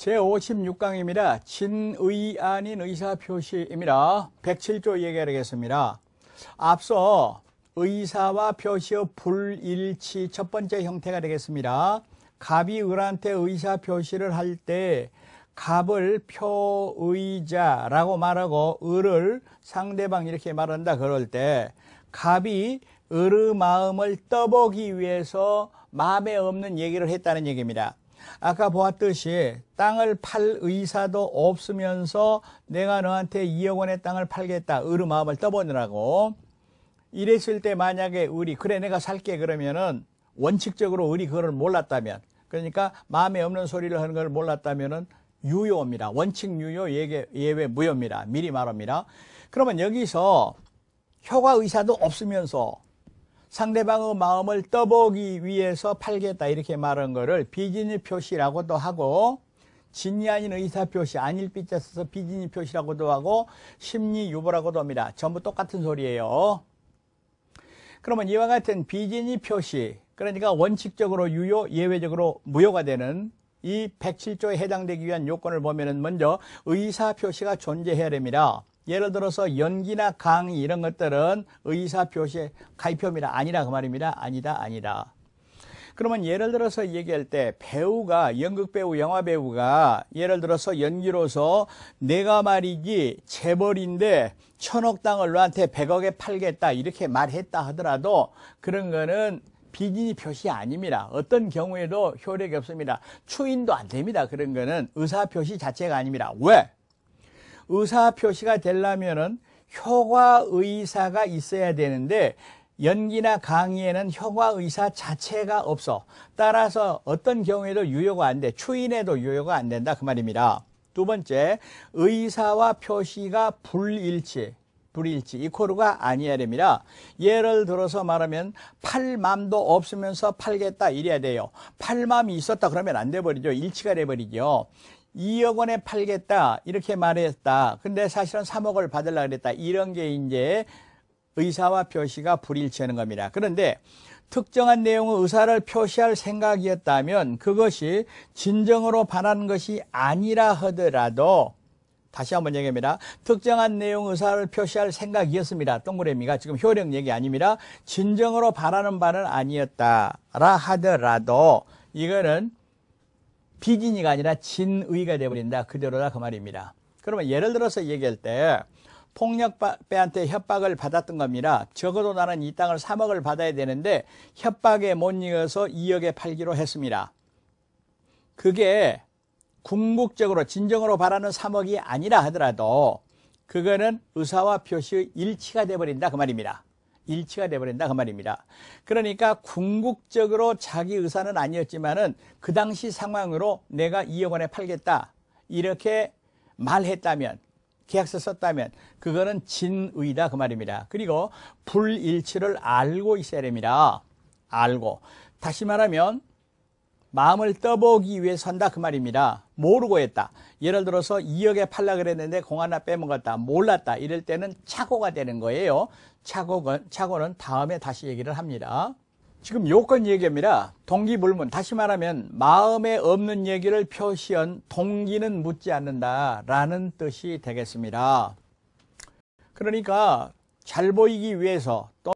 제56강입니다. 진의 아닌 의사표시입니다. 107조 얘기하겠습니다. 앞서 의사와 표시의 불일치 첫 번째 형태가 되겠습니다. 갑이 을한테 의사표시를 할 때 갑을 표의자라고 말하고 을을 상대방 이렇게 말한다 그럴 때 갑이 을의 마음을 떠보기 위해서 마음에 없는 얘기를 했다는 얘기입니다. 아까 보았듯이 땅을 팔 의사도 없으면서 내가 너한테 2억 원의 땅을 팔겠다. 을의 마음을 떠보느라고. 이랬을 때 만약에 을이 그래 내가 살게 그러면은 원칙적으로 을이 그걸 몰랐다면, 그러니까 마음에 없는 소리를 하는 걸 몰랐다면은 유효입니다. 원칙 유효, 예외 무효입니다. 미리 말합니다. 그러면 여기서 효과 의사도 없으면서 상대방의 마음을 떠보기 위해서 팔겠다 이렇게 말한 거를 비진의 표시라고도 하고, 진이 아닌 의사표시, 아닐 삐자 써서 비진의 표시라고도 하고 심리유보라고도 합니다. 전부 똑같은 소리예요. 그러면 이와 같은 비진의 표시, 그러니까 원칙적으로 유효, 예외적으로 무효가 되는 이 107조에 해당되기 위한 요건을 보면은 먼저 의사표시가 존재해야 됩니다. 예를 들어서 연기나 강의 이런 것들은 의사표시의 가입표입니다. 아니라 그 말입니다. 아니다. 그러면 예를 들어서 얘기할 때 배우가, 연극배우, 영화배우가 예를 들어서 연기로서 내가 말이지 재벌인데 1000억 땅을 너한테 100억에 팔겠다 이렇게 말했다 하더라도 그런 거는 비진의 표시 아닙니다. 어떤 경우에도 효력이 없습니다. 추인도 안 됩니다. 그런 거는 의사표시 자체가 아닙니다. 왜? 의사표시가 되려면은 효과의사가 있어야 되는데 연기나 강의에는 효과의사 자체가 없어. 따라서 어떤 경우에도 유효가 안 돼. 추인에도 유효가 안 된다 그 말입니다. 두 번째, 의사와 표시가 불일치 이코르가 아니어야 됩니다. 예를 들어서 말하면 팔맘도 없으면서 팔겠다 이래야 돼요. 팔맘이 있었다 그러면 안 돼버리죠. 일치가 돼버리죠. 2억 원에 팔겠다 이렇게 말했다. 근데 사실은 3억을 받으려고 그랬다. 이런 게 이제 의사와 표시가 불일치하는 겁니다. 그런데 특정한 내용의 의사를 표시할 생각이었다면 그것이 진정으로 바라는 것이 아니라 하더라도, 다시 한번 얘기합니다. 특정한 내용 의사를 표시할 생각이었습니다. 동그라미가 지금 효력 얘기 아닙니다. 진정으로 바라는 바는 아니었다라 하더라도 이거는 비진이가 아니라 진의가 되어버린다. 그대로다 그 말입니다. 그러면 예를 들어서 얘기할 때 폭력배한테 협박을 받았던 겁니다. 적어도 나는 이 땅을 3억을 받아야 되는데 협박에 못 이겨서 2억에 팔기로 했습니다. 그게 궁극적으로 진정으로 바라는 3억이 아니라 하더라도 그거는 의사와 표시의 일치가 되어버린다 그 말입니다. 일치가 되어버린다 그 말입니다. 그러니까 궁극적으로 자기 의사는 아니었지만은 그 당시 상황으로 내가 2억 원에 팔겠다 이렇게 말했다면, 계약서 썼다면 그거는 진의다 그 말입니다. 그리고 불일치를 알고 있어야 됩니다. 알고. 다시 말하면 마음을 떠보기 위해 선다 그 말입니다. 모르고 했다. 예를 들어서 2억에 팔라 그랬는데 공 하나 빼먹었다. 몰랐다. 이럴 때는 착오가 되는 거예요. 착오는 다음에 다시 얘기를 합니다. 지금 요건 얘기입니다. 동기불문. 다시 말하면 마음에 없는 얘기를 표시한 동기는 묻지 않는다라는 뜻이 되겠습니다. 그러니까 잘 보이기 위해서 또